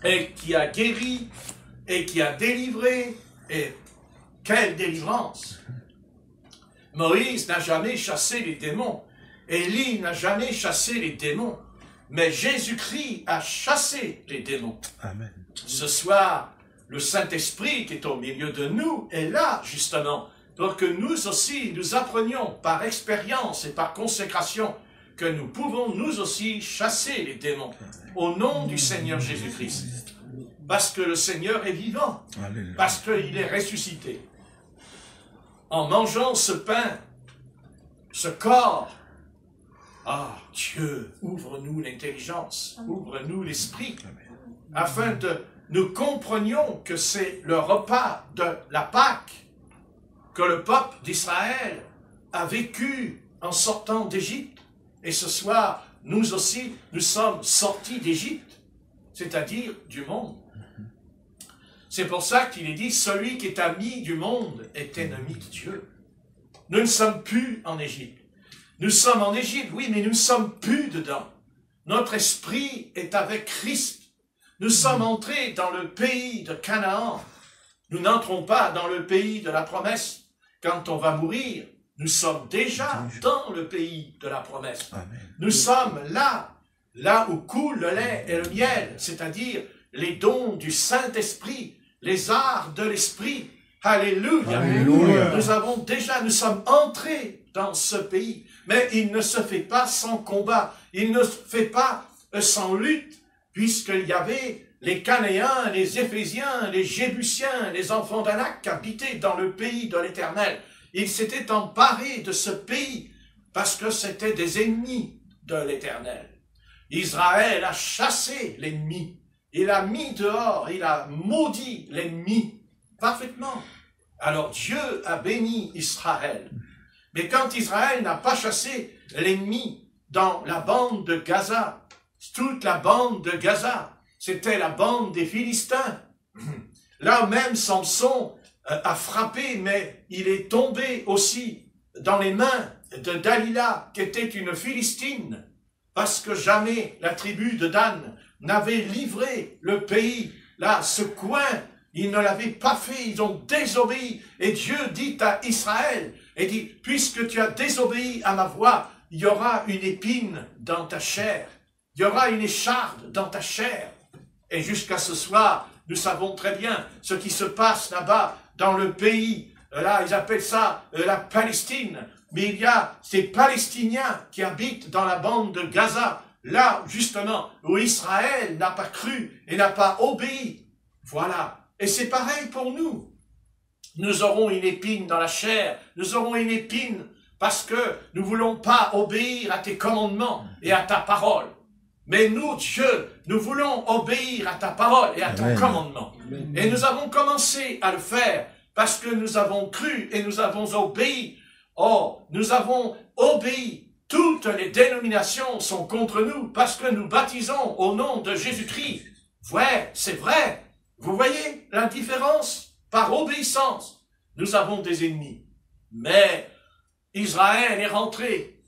et qui a guéri, et qui a délivré, et quelle délivrance! Moïse n'a jamais chassé les démons, Élie n'a jamais chassé les démons, mais Jésus-Christ a chassé les démons. Amen. Ce soir, le Saint-Esprit qui est au milieu de nous est là, justement, pour que nous aussi, nous apprenions par expérience et par consécration que nous pouvons nous aussi chasser les démons au nom du Seigneur Jésus-Christ. Parce que le Seigneur est vivant, parce qu'il est ressuscité. En mangeant ce pain, ce corps, ah, Dieu, ouvre-nous l'intelligence, ouvre-nous l'esprit, afin que nous comprenions que c'est le repas de la Pâque que le peuple d'Israël a vécu en sortant d'Égypte. Et ce soir, nous aussi, nous sommes sortis d'Égypte, c'est-à-dire du monde. C'est pour ça qu'il est dit, celui qui est ami du monde est ennemi de Dieu. Nous ne sommes plus en Égypte. Nous sommes en Égypte, oui, mais nous ne sommes plus dedans. Notre esprit est avec Christ. Nous sommes entrés dans le pays de Canaan. Nous n'entrons pas dans le pays de la promesse. Quand on va mourir, nous sommes déjà dans le pays de la promesse. Nous sommes là où coule le lait et le miel, c'est-à-dire les dons du Saint-Esprit, les arts de l'Esprit. Alléluia. Alléluia. Nous sommes entrés dans ce pays. Mais il ne se fait pas sans combat. Il ne se fait pas sans lutte, puisqu'il y avait les Canéens, les Éphésiens, les Jébusiens, les enfants d'Anak qui habitaient dans le pays de l'Éternel. Ils s'étaient emparés de ce pays parce que c'était des ennemis de l'Éternel. Israël a chassé l'ennemi. Il a mis dehors, il a maudit l'ennemi parfaitement. Alors Dieu a béni Israël. Mais quand Israël n'a pas chassé l'ennemi dans la bande de Gaza, toute la bande de Gaza, c'était la bande des Philistins. Là même Samson a frappé, mais il est tombé aussi dans les mains de Dalila, qui était une Philistine, parce que jamais la tribu de Dan n'avait livré le pays. Là, ce coin, ils ne l'avaient pas fait, ils ont désobéi. Et Dieu dit à Israël, et dit, puisque tu as désobéi à ma voix, il y aura une épine dans ta chair. Il y aura une écharde dans ta chair. Et jusqu'à ce soir, nous savons très bien ce qui se passe là-bas dans le pays. Là, ils appellent ça la Palestine. Mais il y a ces Palestiniens qui habitent dans la bande de Gaza. Là, justement, où Israël n'a pas cru et n'a pas obéi. Voilà. Et c'est pareil pour nous. Nous aurons une épine dans la chair. Nous aurons une épine parce que nous ne voulons pas obéir à tes commandements et à ta parole. Mais nous, Dieu, nous voulons obéir à ta parole et à ton commandement. Et nous avons commencé à le faire parce que nous avons cru et nous avons obéi. Oh, nous avons obéi. Toutes les dénominations sont contre nous parce que nous baptisons au nom de Jésus-Christ. Ouais, c'est vrai. Vous voyez la différence? Par obéissance, nous avons des ennemis. Mais Israël est rentré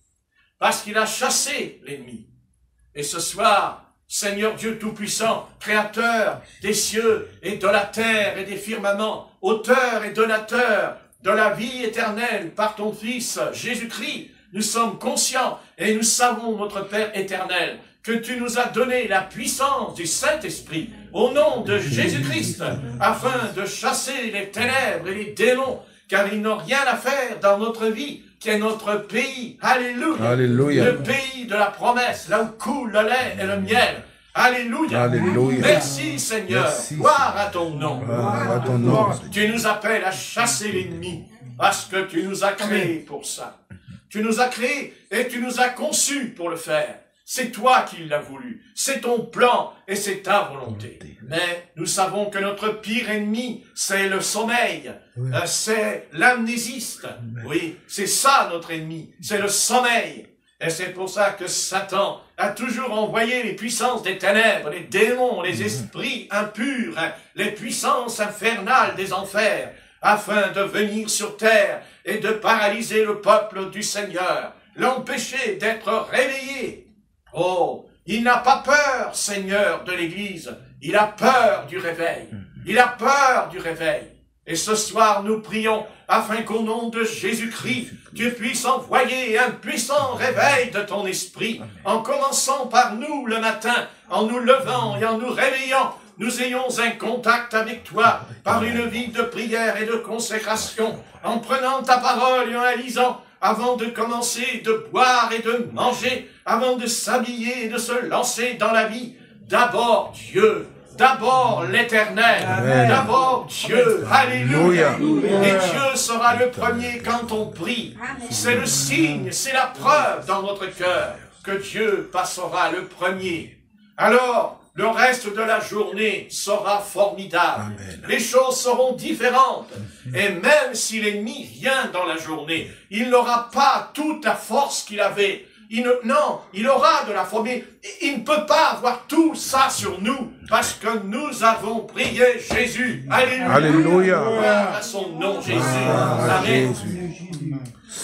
parce qu'il a chassé l'ennemi. Et ce soir, Seigneur Dieu Tout-Puissant, Créateur des cieux et de la terre et des firmaments, auteur et donateur de la vie éternelle par ton Fils Jésus-Christ, nous sommes conscients et nous savons, notre Père éternel, que tu nous as donné la puissance du Saint-Esprit au nom de Jésus-Christ, afin de chasser les ténèbres et les démons, car ils n'ont rien à faire dans notre vie, qui est notre pays. Alléluia. Alléluia. Le pays de la promesse, là où coule le lait et le miel. Alléluia. Alléluia. Merci Seigneur. Merci. Gloire à ton nom. Gloire à ton nom. Tu nous appelles à chasser l'ennemi, parce que tu nous as créés pour ça. Tu nous as créés et tu nous as conçus pour le faire. C'est toi qui l'as voulu. C'est ton plan et c'est ta volonté. Mais nous savons que notre pire ennemi, c'est le sommeil. C'est l'amnésiste. Oui, c'est ça notre ennemi. C'est le sommeil. Et c'est pour ça que Satan a toujours envoyé les puissances des ténèbres, les démons, les esprits impurs, les puissances infernales des enfers, afin de venir sur terre et de paralyser le peuple du Seigneur, l'empêcher d'être réveillé. Oh, Il n'a pas peur, Seigneur, de l'Église. Il a peur du réveil. Il a peur du réveil. Et ce soir, nous prions afin qu'au nom de Jésus-Christ, tu puisses envoyer un puissant réveil de ton esprit, en commençant par nous le matin, en nous levant et en nous réveillant. Nous ayons un contact avec toi par une vie de prière et de consécration, en prenant ta parole et en la lisant, avant de commencer de boire et de manger, avant de s'habiller et de se lancer dans la vie. D'abord Dieu, d'abord l'Éternel, d'abord Dieu, alléluia. Et Dieu sera le premier quand on prie. C'est le signe, c'est la preuve dans notre cœur que Dieu passera le premier. Alors, le reste de la journée sera formidable. Amen. Les choses seront différentes. Et même si l'ennemi vient dans la journée, il n'aura pas toute la force qu'il avait. Non, il aura de la force, mais il ne peut pas avoir tout ça sur nous, parce que nous avons prié Jésus. Alléluia. Alléluia. Gloire à son nom, Jésus. Amen.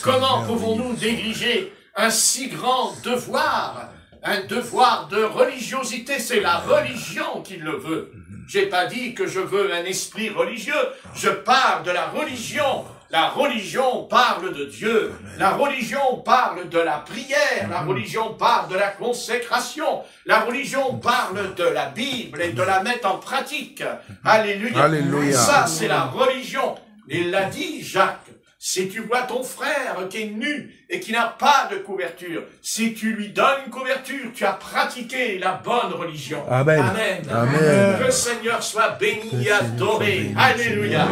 Comment pouvons-nous négliger un si grand devoir? Un devoir de religiosité, c'est la religion qui le veut. J'ai pas dit que je veux un esprit religieux, je parle de la religion. La religion parle de Dieu, la religion parle de la prière, la religion parle de la consécration, la religion parle de la Bible et de la mettre en pratique. Alléluia. Alléluia. Ça, c'est la religion. Il l'a dit, Jacques. Si tu vois ton frère qui est nu et qui n'a pas de couverture, si tu lui donnes une couverture, tu as pratiqué la bonne religion. Amen. Amen. Amen. Que le Seigneur soit béni et adoré. Alléluia.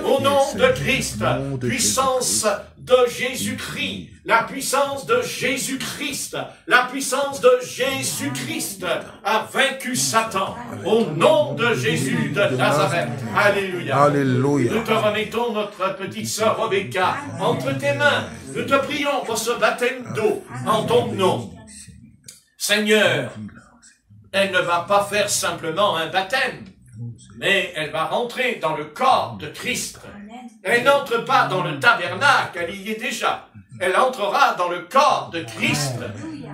Au nom de Christ, puissance de Jésus-Christ, la puissance de Jésus-Christ, la puissance de Jésus-Christ a vaincu Satan. Au nom de Jésus de Nazareth. Alléluia. Alléluia. Nous te remettons notre petite sœur Rebecca entre tes mains. Nous te prions pour ce baptême d'eau en ton nom. Seigneur, elle ne va pas faire simplement un baptême, mais elle va rentrer dans le corps de Christ. Elle n'entre pas dans le tabernacle, elle y est déjà. Elle entrera dans le corps de Christ.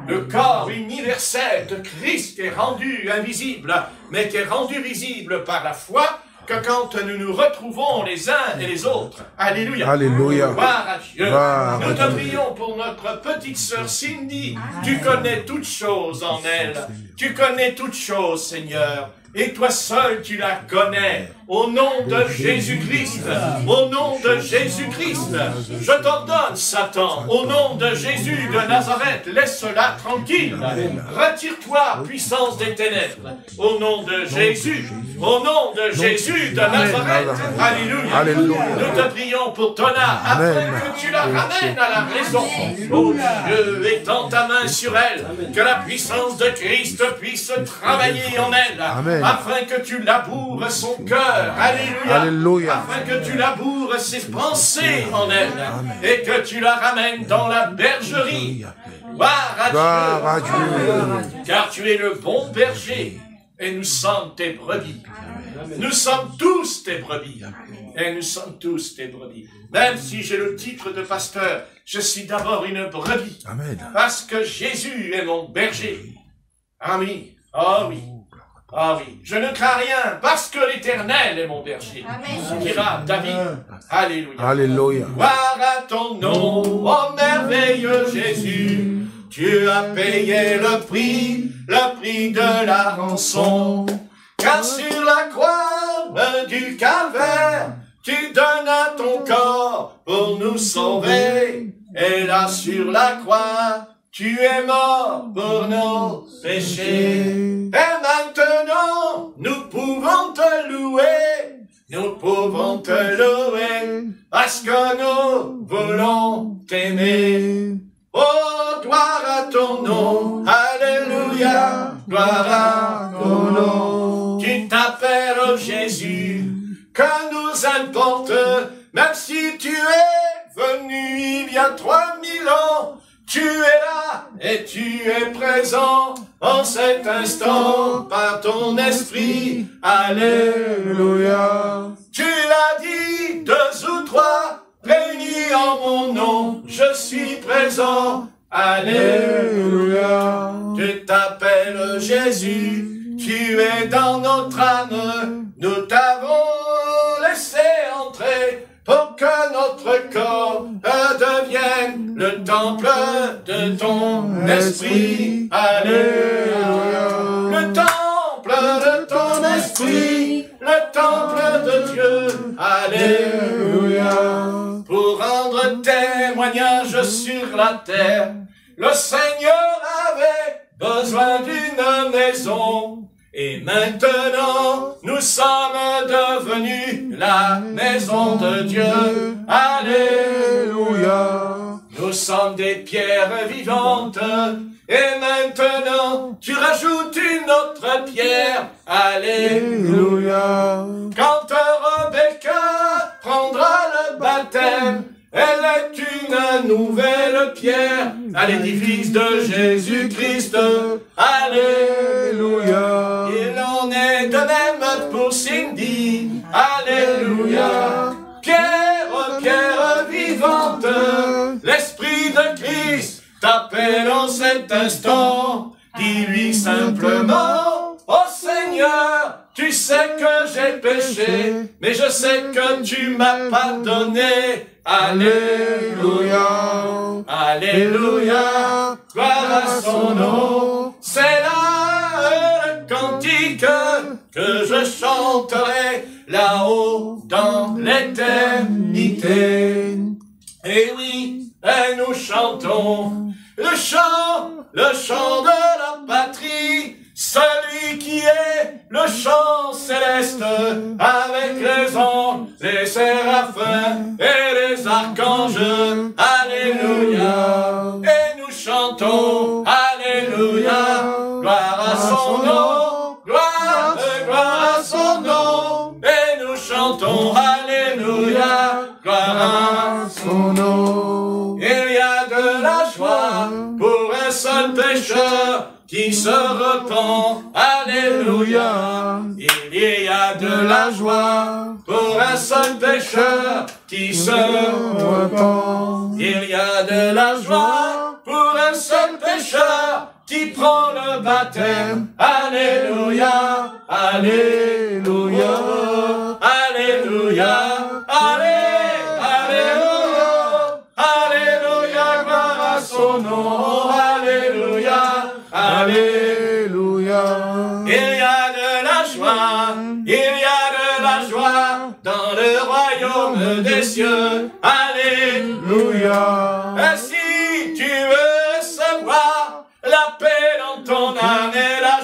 Le corps universel de Christ est rendu invisible, mais qui est rendu visible par la foi, que quand nous nous retrouvons les uns et les autres. Alléluia. Alléluia. Gloire à Dieu. Nous te prions pour notre petite sœur Cindy. Tu connais toutes choses en elle. Tu connais toutes choses, Seigneur. Et toi seul, tu la connais. Au nom de Jésus-Christ, au nom de Jésus-Christ, je t'ordonne, Satan, au nom de Jésus de Nazareth, laisse-la tranquille. Retire-toi, puissance des ténèbres, au nom de Jésus, au nom de Jésus de Nazareth. Alléluia. Alléluia. Nous te prions pour Donna, afin que tu la ramènes à la raison. Oh Dieu, étends ta main sur elle, que la puissance de Christ puisse travailler en elle, afin que tu laboures son cœur. Alléluia. Alléluia. Afin que tu laboures ses pensées en elle. Amen. Et que tu la ramènes dans la bergerie. Gloire à Dieu. Car tu es le bon berger. Et nous sommes tes brebis. Amen. Nous sommes tous tes brebis. Amen. Et nous sommes tous tes brebis. Même si j'ai le titre de pasteur, je suis d'abord une brebis. Amen. Parce que Jésus est mon berger. Ah oui. Oh oui. Ah oui, je ne crains rien, parce que l'Éternel est mon berger. Dira David. Alléluia. Alléluia. Gloire à ton nom, ô merveilleux Jésus. Tu as payé le prix de la rançon. Car sur la croix du calvaire, tu donnas ton corps pour nous sauver. Et là sur la croix, tu es mort pour nos péchés. Et maintenant, nous pouvons te louer. Nous pouvons te louer. Parce que nous voulons t'aimer. Oh, gloire à ton nom. Alléluia. Gloire à ton nom. Tu t'appelles Jésus. Que nous importe, même si tu es venu il y a 3000 ans. Tu es là et tu es présent en cet instant par ton esprit. Alléluia. Tu l'as dit, 2 ou 3 réunis en mon nom, je suis présent. Alléluia. Tu t'appelle Jésus, tu es dans notre âme, nous t'avons laissé entrer pour que notre corps devienne le temple de ton esprit. Alléluia. Le temple de ton esprit, le temple de Dieu. Alléluia. Pour rendre témoignage sur la terre, le Seigneur avait besoin d'une maison. Et maintenant, nous sommes devenus la maison de Dieu. Alléluia. Nous sommes des pierres vivantes. Et maintenant, tu rajoutes une autre pierre. Alléluia. Quand Rebecca prendra le baptême, elle est une nouvelle pierre à l'édifice de Jésus-Christ. Alléluia. Il en est de même pour Cindy. Alléluia. Pierre, pierre vivante, l'Esprit de Christ t'appelle en cet instant. Dis-lui simplement, oh Seigneur, tu sais que j'ai péché, mais je sais que tu m'as pardonné. Alléluia, Alléluia, gloire à son nom. C'est là le cantique que je chanterai là-haut dans l'éternité. Et oui, et nous chantons le chant de la patrie, celui qui est le chant céleste, avec les anges, les séraphins et les archanges. Alléluia. Et nous chantons Alléluia, gloire à son nom, gloire à son nom. Et nous chantons Alléluia, gloire à son nom. Il y a de la joie pour un seul pécheur qui se repent. Alléluia. Il y a de la joie pour un seul pécheur qui se repent. Il y a de la joie pour un seul pécheur qui prend le baptême. Alléluia, Alléluia, Alléluia, Alléluia, Alléluia, gloire à son nom. Alléluia, Alléluia. Il y a de la joie, il y a de la joie dans le royaume des cieux. Alléluia. Et si tu veux recevoir la paix dans ton âme et la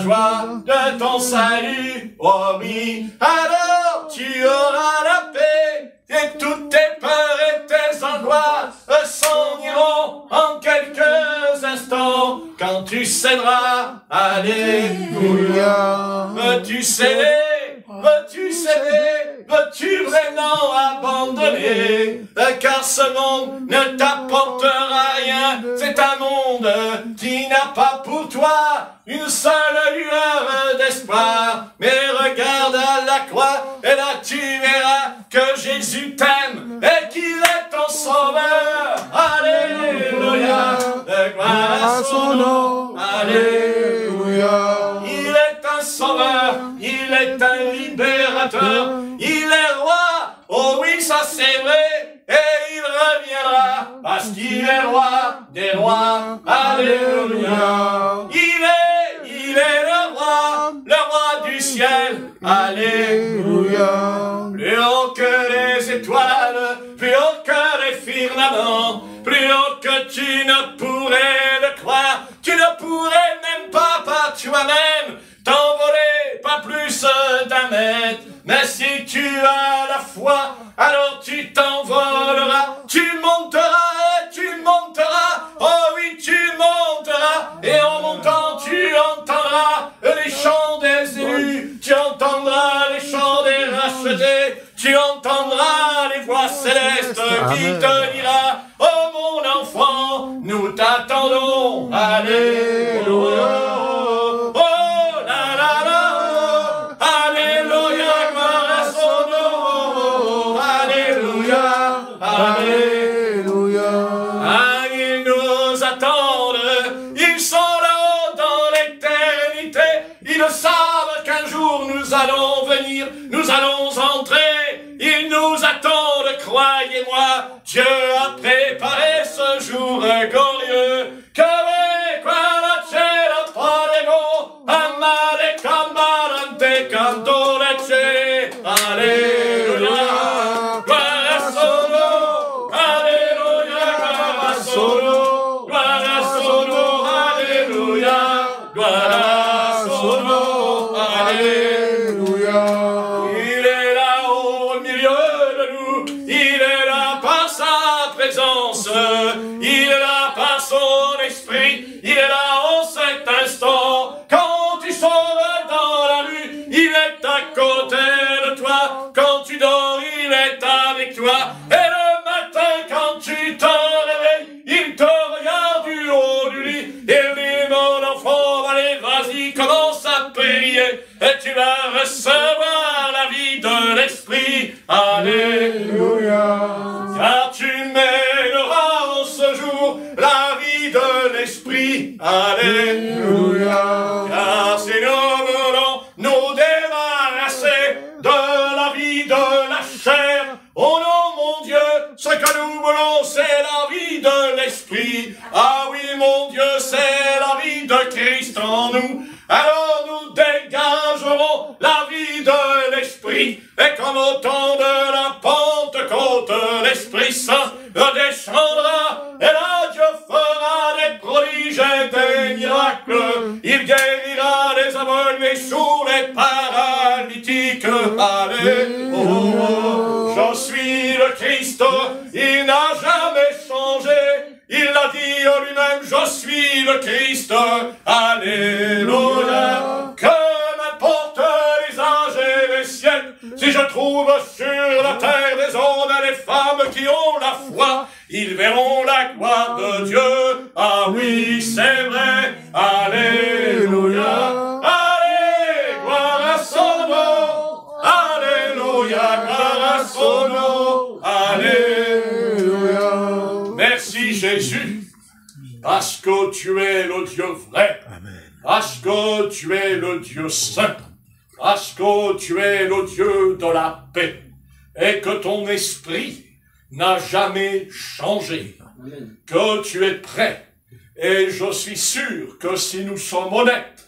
joie de ton salut, oh oui, alors tu auras la paix et toutes tes peurs et tes angoisses s'en iront en quelques instants quand tu céderas. Alléluia. Veux-tu céder? Veux-tu céder? Veux-tu vraiment abandonner? Car ce monde ne t'apportera rien. C'est un monde qui n'a pas pour toi une seule lueur d'espoir. Mais regarde à la croix et là tu verras que Jésus t'aime et qu'il est ton sauveur. Alléluia. Gloire à son nom. Alléluia. Il est un sauveur, il est un libérateur, il est roi. Oh oui, ça c'est vrai. Et il reviendra parce qu'il est roi des rois. Alléluia. Il est le roi du ciel. Alléluia. Plus haut que les étoiles, plus haut que les firmaments, plus haut que tu ne pourrais le croire, tu ne pourrais même pas par toi-même t'envoler pas plus d'un mètre. Mais si tu as la foi, alors tu t'envoleras, tu monteras, oh oui tu monteras, et en montant tu entendras les chants des élus, tu entendras les chants des rachetés, tu entendras les voix célestes qui te dira, oh mon enfant, nous t'attendons. Alléluia. Alléluia. Ah, ils nous attendent, ils sont là qu'un jour nous allons venir, nous allons entrer, il nous attend, croyez-moi, Dieu a préparé ce jour glorieux, que le quale cielo podemo amare camarante cantorece, alléluia, gloire sono, alléluia, gloire sono, gloire sono, alléluia, gloire sono, alléluia. Il est là au milieu de nous, il est là par sa présence, il est là par son esprit, il est là en cet instant. Quand tu sors dans la rue, il est à côté de toi. Quand tu dors, il est avec toi. Et le matin, quand tu te réveilles, il te regarde du haut du lit. Il dit, mon enfant, allez, vas-y, commence à prier. Et tu vas recevoir la vie de l'esprit. Alléluia. Car tu mèneras en ce jour la vie de l'esprit. Alléluia. Car si nous voulons nous débarrasser de la vie de la chair, oh non, mon Dieu, ce que nous voulons, c'est la vie de l'esprit. Ah oui, mon Dieu, c'est la vie de Christ en nous. Alors nous dégagerons la vie de l'esprit. Et comme au temps de la Pentecôte, l'Esprit Saint descendra. Et là, Dieu fera des prodiges et des miracles. Il guérira les aveugles, les sourds, les paralytiques. Alléluia. Je suis le Christ. Il n'a jamais changé. Il l'a dit en lui-même, je suis le Christ. Alléluia. Que m'importe les âges et les siècles, si je trouve sur la terre des hommes et des femmes qui ont la foi, ils verront la gloire de Dieu. Ah oui, c'est vrai. Alléluia. Allez, gloire à son nom. Alléluia, gloire à son nom. Alléluia. Merci Jésus, parce que tu es le Dieu vrai, parce que tu es le Dieu saint, parce que tu es le Dieu de la paix, et que ton esprit n'a jamais changé, que tu es prêt. Et je suis sûr que si nous sommes honnêtes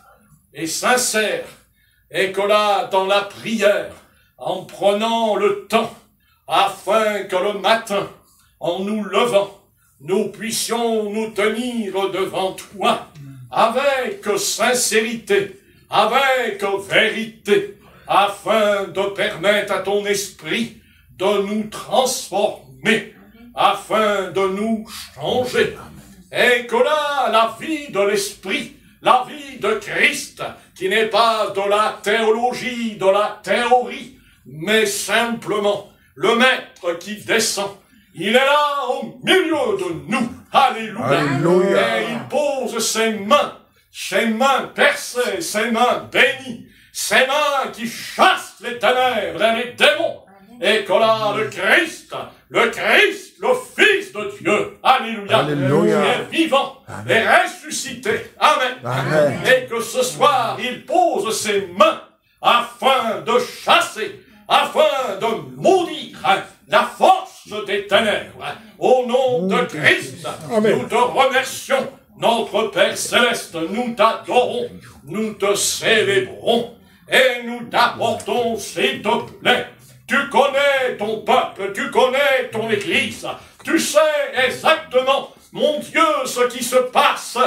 et sincères, et que là, dans la prière, en prenant le temps, afin que le matin, en nous levant, nous puissions nous tenir devant toi, avec sincérité, avec vérité, afin de permettre à ton esprit de nous transformer, afin de nous changer. Et que là, la vie de l'esprit, la vie de Christ, qui n'est pas de la théologie, de la théorie, mais simplement le Maître qui descend. Il est là au milieu de nous. Alléluia. Alléluia. Et il pose ses mains percées, ses mains bénies, ses mains qui chassent les ténèbres et les démons. Et que là, le Christ, le Fils de Dieu, alléluia, Alléluia. qui est vivant et ressuscité, amen. Amen. Et que ce soir, il pose ses mains afin de chasser, afin de maudire la force des ténèbres. Au nom de Christ, amen. Nous te remercions, notre Père Céleste, nous t'adorons, nous te célébrons et nous t'apportons, s'il te plaît. Tu connais ton peuple, tu connais ton Église, tu sais exactement, mon Dieu, ce qui se passe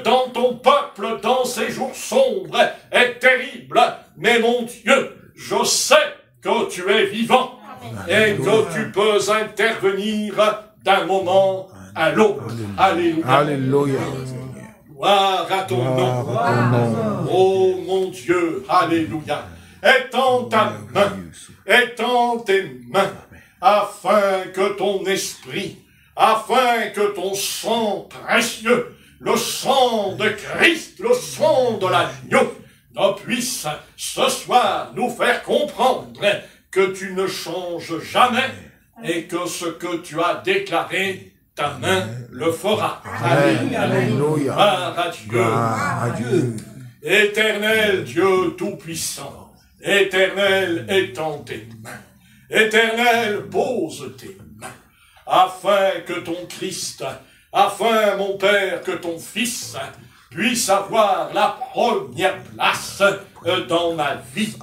dans ton peuple dans ces jours sombres est terrible. Mais mon Dieu, je sais que tu es vivant et que tu peux intervenir d'un moment à l'autre. Alléluia. Alléluia. Gloire à ton nom. Oh mon Dieu, alléluia. Étends ta main, étends tes mains, afin que ton esprit, afin que ton sang précieux, le sang de Christ, le sang de l'agneau, ne puisse ce soir nous faire comprendre que tu ne changes jamais et que ce que tu as déclaré, ta main le fera. Alléluia. Gloire à Dieu. Éternel Dieu Tout-Puissant, Éternel étends tes mains, Éternel pose tes mains, afin que ton Christ, afin, mon Père, que ton Fils puisse avoir la première place dans ma vie,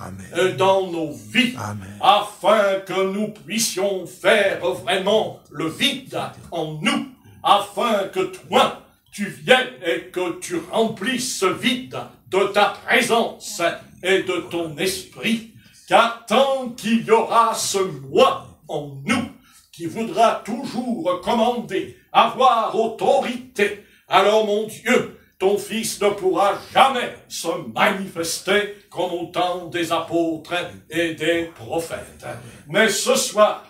dans nos vies, afin que nous puissions faire vraiment le vide en nous, afin que toi, tu viennes et que tu remplisses ce vide de ta présence et de ton esprit, car tant qu'il y aura ce moi en nous, qui voudra toujours commander, avoir autorité, alors mon Dieu, ton Fils ne pourra jamais se manifester comme au temps des apôtres et des prophètes. Mais ce soir,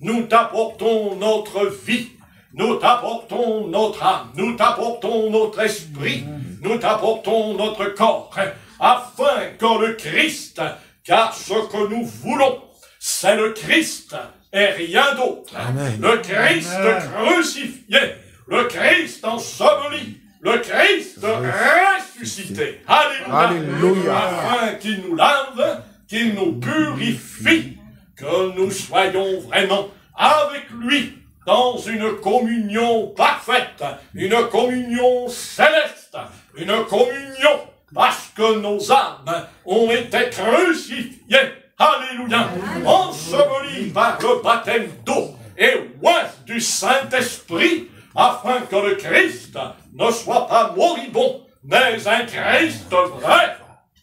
nous t'apportons notre vie, nous t'apportons notre âme, nous t'apportons notre esprit, nous t'apportons notre corps, afin que le Christ, car ce que nous voulons, c'est le Christ et rien d'autre. Le Christ crucifié, le Christ enseveli, le Christ ressuscité. Alléluia. Alléluia. Afin qu'il nous lave, qu'il nous purifie, que nous soyons vraiment avec lui dans une communion parfaite, une communion céleste, une communion parce que nos âmes ont été crucifiées. Alléluia. Ensevelies par le baptême d'eau et oint du Saint-Esprit, afin que le Christ ne soit pas moribond, mais un Christ vrai,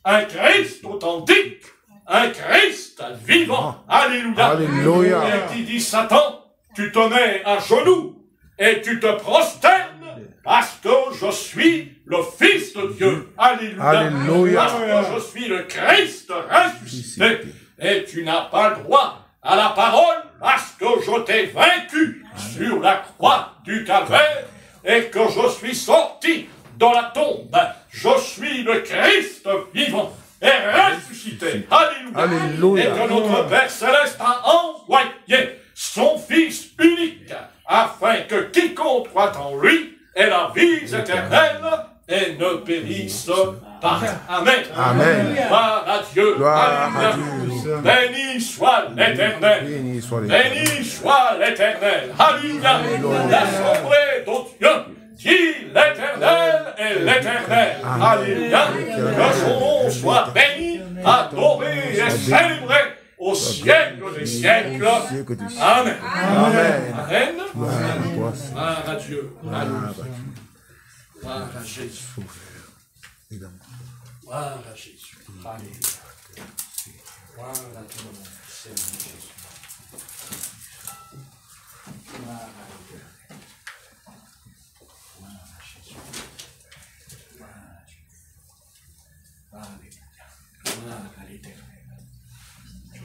un Christ authentique, un Christ vivant. Alléluia. Alléluia. Et qui dit Satan, tu te mets à genoux et tu te prosternes parce que je suis le Fils de Dieu. Alléluia. Alléluia. Parce que je suis le Christ ressuscité. Et tu n'as pas le droit à la parole parce que je t'ai vaincu sur la croix du calvaire et que je suis sorti de la tombe. Je suis le Christ vivant et ressuscité. Alléluia. Alléluia. Et que notre Père Céleste a envoyé son Fils unique afin que quiconque croit en lui ait la vie éternelle et ne périsse pas. Amen. Amen. Gloire à Dieu. Gloire à Dieu. Béni soit l'Éternel. Béni soit l'Éternel. Alléluia. L'assemblée de Dieu qui l'Éternel est l'Éternel. Alléluia. Que son nom soit béni, adoré et célébré au siècle des siècles. Amen. Amen. Amen. Gloire à Dieu. Gloire à Jésus. Gloire à Jésus. Alléluia. Gloire à ton nom, Seigneur Jésus. Gloire à Dieu. Gloire à Jésus. Gloire à Dieu. Alléluia. Gloire à l'Éternel.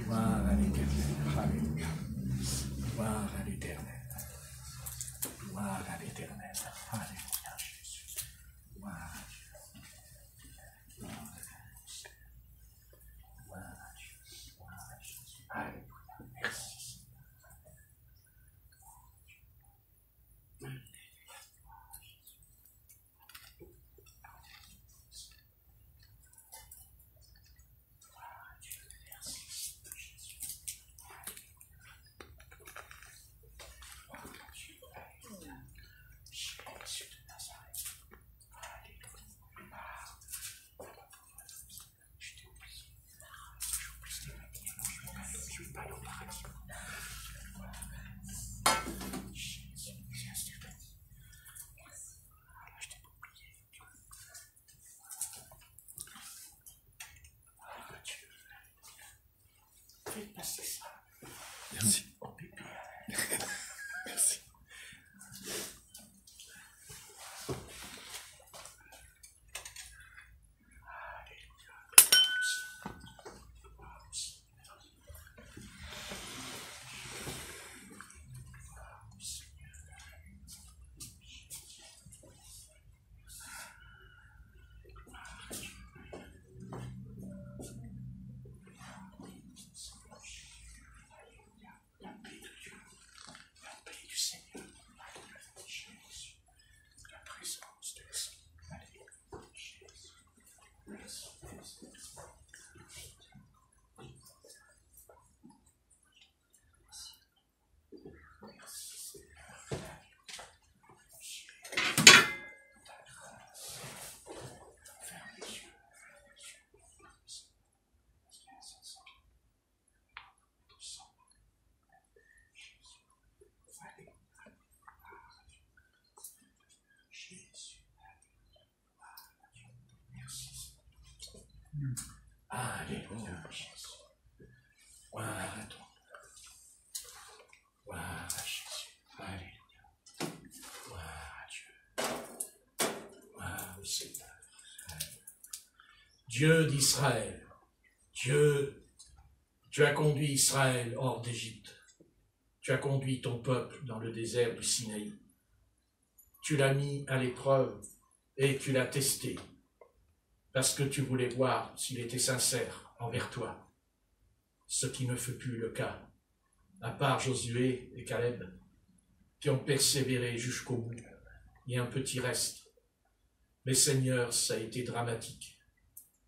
Gloire à l'Éternel. Alléluia. Gloire à l'Éternel. Gloire à l'Éternel. Alléluia, Jésus. Gloire à Dieu. Gloire à Dieu. Gloire à Dieu. Gloire à Jésus. Alléluia. Merci. Merci. Merci. Alléluia, Jésus. Gloire à toi. Gloire à Jésus. Alléluia. Gloire à Dieu. Gloire au Seigneur. Dieu d'Israël, Dieu, tu as conduit Israël hors d'Égypte. Tu as conduit ton peuple dans le désert du Sinaï. Tu l'as mis à l'épreuve et tu l'as testé parce que tu voulais voir s'il était sincère envers toi. Ce qui ne fut plus le cas, à part Josué et Caleb, qui ont persévéré jusqu'au bout. Il y a un petit reste. Mais Seigneur, ça a été dramatique.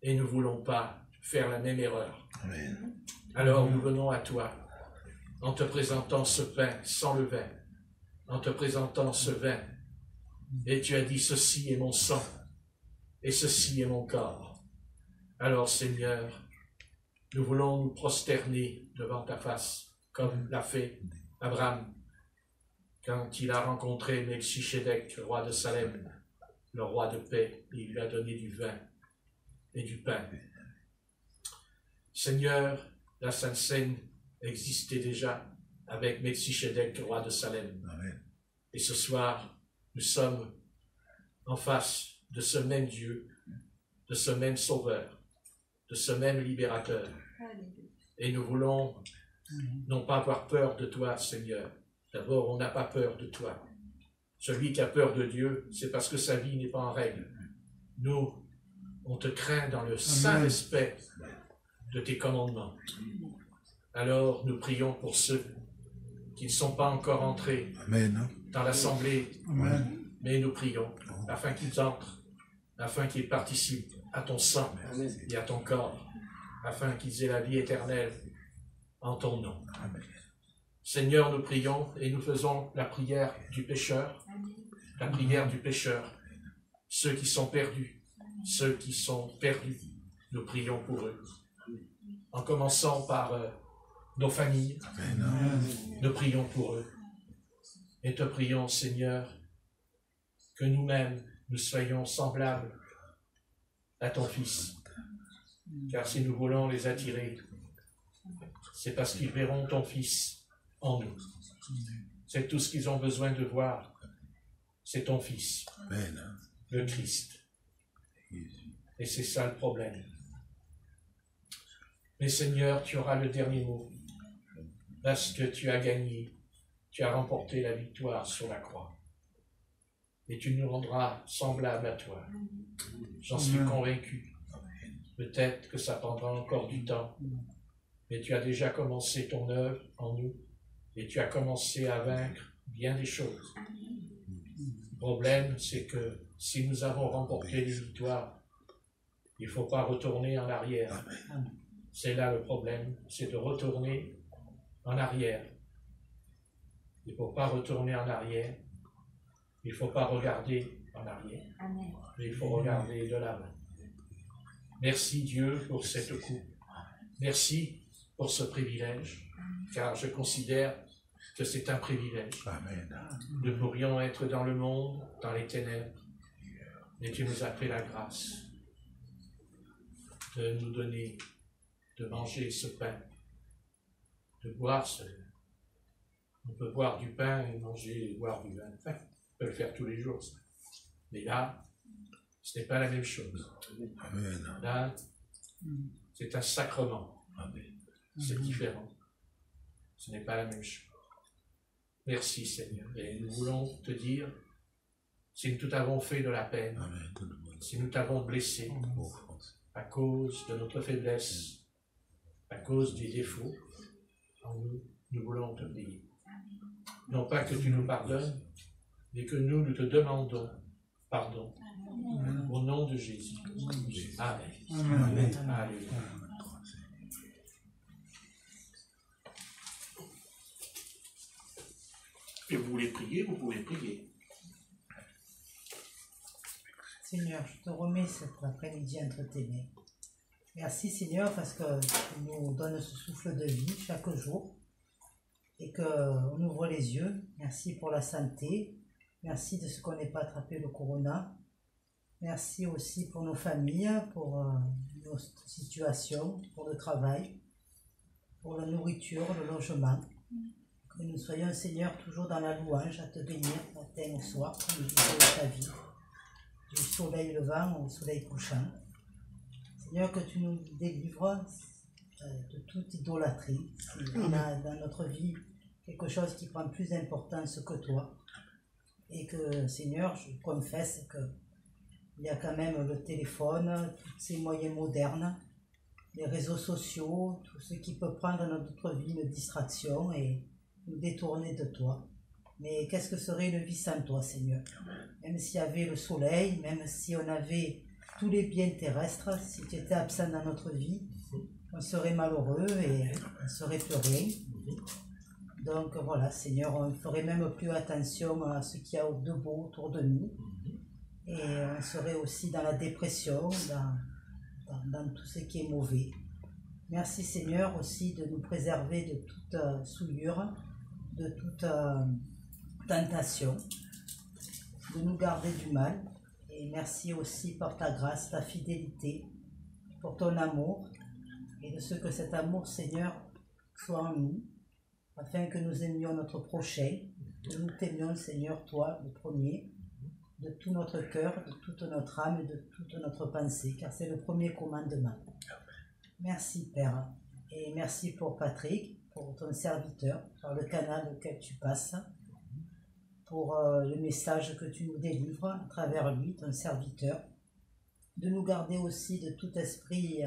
Et nous ne voulons pas faire la même erreur. Amen. Alors nous venons à toi, en te présentant ce pain sans levain, en te présentant ce vin. Et tu as dit, ceci est mon sang, et ceci est mon corps. Alors Seigneur, nous voulons nous prosterner devant ta face, comme l'a fait Abraham, quand il a rencontré Melchisédek, le roi de Salem, le roi de paix, et il lui a donné du vin et du pain. Seigneur, la Sainte Seine existait déjà avec Melchisédek, le roi de Salem. Amen. Et ce soir, nous sommes en face de ce même Dieu, de ce même Sauveur, de ce même Libérateur. Et nous voulons non pas avoir peur de toi, Seigneur. D'abord, on n'a pas peur de toi. Celui qui a peur de Dieu, c'est parce que sa vie n'est pas en règle. Nous, on te craint dans le saint respect de tes commandements. Alors, nous prions pour ceux qui ne sont pas encore entrés dans l'assemblée, mais nous prions afin qu'ils entrent, afin qu'ils participent à ton sang et à ton corps, afin qu'ils aient la vie éternelle en ton nom. Seigneur, nous prions et nous faisons la prière du pécheur, la prière du pécheur, ceux qui sont perdus, nous prions pour eux. En commençant par nos familles, nous prions pour eux. Et te prions, Seigneur, que nous-mêmes, nous soyons semblables à ton Fils. Car si nous voulons les attirer, c'est parce qu'ils verront ton Fils en nous. C'est tout ce qu'ils ont besoin de voir. C'est ton Fils, le Christ. Et c'est ça le problème. Mais Seigneur, tu auras le dernier mot, parce que tu as gagné, tu as remporté la victoire sur la croix. Et tu nous rendras semblables à toi. J'en suis convaincu. Peut-être que ça prendra encore du temps, mais tu as déjà commencé ton œuvre en nous, et tu as commencé à vaincre bien des choses. Le problème, c'est que si nous avons remporté les victoires, il ne faut pas retourner en arrière. C'est là le problème, c'est de retourner en arrière. Il ne faut pas retourner en arrière. Il ne faut pas regarder en arrière. Mais il faut regarder de l'avant. Merci Dieu pour cette coupe. Merci pour ce privilège, car je considère que c'est un privilège. Nous pourrions être dans le monde, dans les ténèbres, mais tu nous as fait la grâce de nous donner, de manger ce pain, de boire ce vin. On peut boire du pain et manger et boire du vin. Enfin, on peut le faire tous les jours, ça. Mais là, ce n'est pas la même chose. Là, c'est un sacrement. C'est différent. Ce n'est pas la même chose. Merci Seigneur. Et nous voulons te dire, si nous t'avons fait de la peine, si nous t'avons blessé, à cause de notre faiblesse, à cause des défauts, en nous, nous voulons te prier. Non pas que tu nous pardonnes, mais que nous te demandons pardon. Au nom de Jésus. Amen. Amen. Alléluia. Et vous voulez prier, vous pouvez prier. Seigneur, je te remets cet après-midi entre tes mains. Merci Seigneur parce que tu nous donnes ce souffle de vie chaque jour et qu'on ouvre les yeux. Merci pour la santé. Merci de ce qu'on n'ait pas attrapé le corona. Merci aussi pour nos familles, pour nos situations, pour le travail, pour la nourriture, le logement. Que nous soyons, Seigneur, toujours dans la louange, à te bénir matin au soir, comme nous disons de ta vie, du soleil levant au soleil couchant. Seigneur, que tu nous délivres de toute idolâtrie. Si on a dans notre vie quelque chose qui prend plus d'importance que toi, et que, Seigneur, je confesse qu'il y a quand même le téléphone, tous ces moyens modernes, les réseaux sociaux, tout ce qui peut prendre dans notre vie une distraction et nous détourner de toi. Mais qu'est-ce que serait une vie sans toi, Seigneur? Même s'il y avait le soleil, même si on avait tous les biens terrestres, si tu étais absent dans notre vie, on serait malheureux et on ne serait plus rien. Donc voilà, Seigneur, on ne ferait même plus attention à ce qu'il y a de beau autour de nous. Et on serait aussi dans la dépression, dans tout ce qui est mauvais. Merci, Seigneur, aussi de nous préserver de toute souillure, de toute tentation, de nous garder du mal. Et merci aussi pour ta grâce, ta fidélité, pour ton amour, et de ce que cet amour, Seigneur, soit en nous, afin que nous aimions notre prochain, que nous t'aimions, Seigneur, toi, le premier, de tout notre cœur, de toute notre âme et de toute notre pensée, car c'est le premier commandement. Merci, Père, et merci pour Patrick, pour ton serviteur, par le canal auquel tu passes, pour le message que tu nous délivres à travers lui, ton serviteur, de nous garder aussi de tout esprit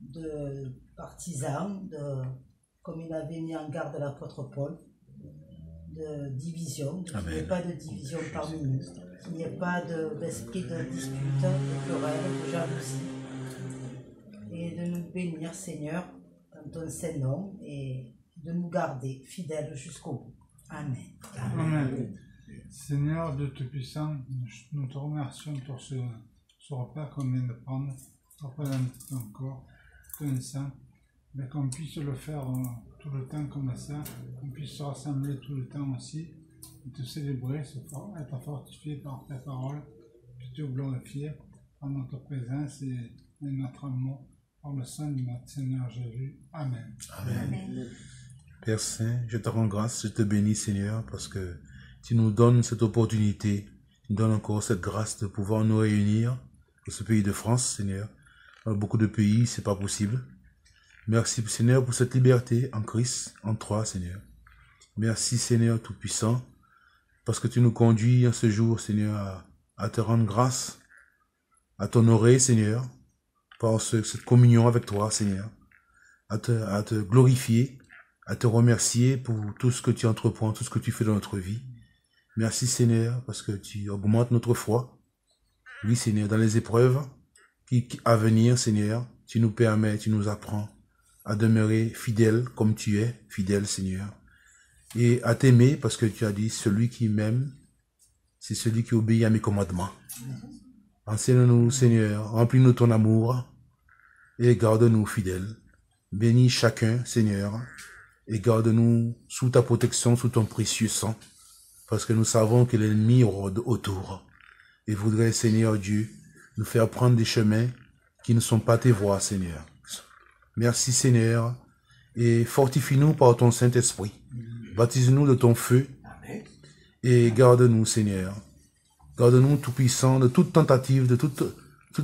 de partisan, comme il avait mis en garde l'apôtre Paul, de division, qu'il n'y ait pas de division parmi nous, qu'il n'y ait pas d'esprit de dispute, de querelle, de jalousie, et de nous bénir, Seigneur, dans ton Saint-Nom, et de nous garder fidèles jusqu'au bout. Amen. Amen. Seigneur Dieu Tout-Puissant, nous te remercions pour ce repas qu'on vient de prendre, représente ton corps, ton sang, mais qu'on puisse le faire tout le temps comme ça, qu'on puisse se rassembler tout le temps aussi, et te célébrer, être fortifié par ta parole, puis te glorifier par notre présence et notre amour, par le sang de notre Seigneur Jésus. Amen. Amen. Amen. Père Saint, je te rends grâce, je te bénis, Seigneur, parce que tu nous donnes cette opportunité, tu nous donnes encore cette grâce de pouvoir nous réunir dans ce pays de France, Seigneur. Dans beaucoup de pays, c'est pas possible. Merci, Seigneur, pour cette liberté en Christ, en toi, Seigneur. Merci, Seigneur Tout-Puissant, parce que tu nous conduis en ce jour, Seigneur, à te rendre grâce, à t'honorer, Seigneur, par cette communion avec toi, Seigneur, à te glorifier, à te remercier pour tout ce que tu entreprends, tout ce que tu fais dans notre vie. Merci, Seigneur, parce que tu augmentes notre foi. Oui, Seigneur, dans les épreuves à venir, Seigneur, tu nous permets, tu nous apprends à demeurer fidèle comme tu es, fidèle, Seigneur. Et à t'aimer, parce que tu as dit, celui qui m'aime, c'est celui qui obéit à mes commandements. Enseigne-nous, Seigneur, remplis-nous ton amour et garde-nous fidèles. Bénis chacun, Seigneur, et garde-nous sous ta protection, sous ton précieux sang, parce que nous savons que l'ennemi rôde autour et voudrait, Seigneur Dieu, nous faire prendre des chemins qui ne sont pas tes voies, Seigneur. Merci, Seigneur, et fortifie-nous par ton Saint-Esprit. Baptise-nous de ton feu et garde-nous, Seigneur. Garde-nous, Tout-Puissant, de toute tentative, de tout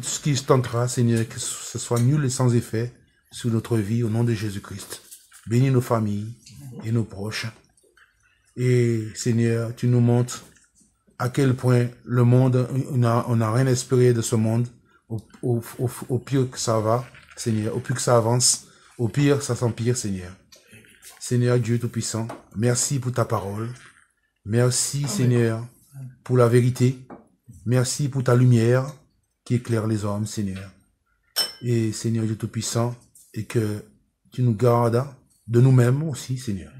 ce qui se tentera, Seigneur, que ce soit nul et sans effet sur notre vie, au nom de Jésus-Christ. Bénis nos familles et nos proches. Et Seigneur, tu nous montres à quel point le monde, on n'a rien espéré de ce monde. Au pire que ça va, Seigneur, au plus que ça avance, au pire ça s'empire, Seigneur. Seigneur Dieu Tout-Puissant, merci pour ta parole. Merci, Amen. Seigneur, pour la vérité. Merci pour ta lumière qui éclaire les hommes, Seigneur. Et Seigneur Dieu Tout-Puissant, et que tu nous gardes de nous-mêmes aussi, Seigneur.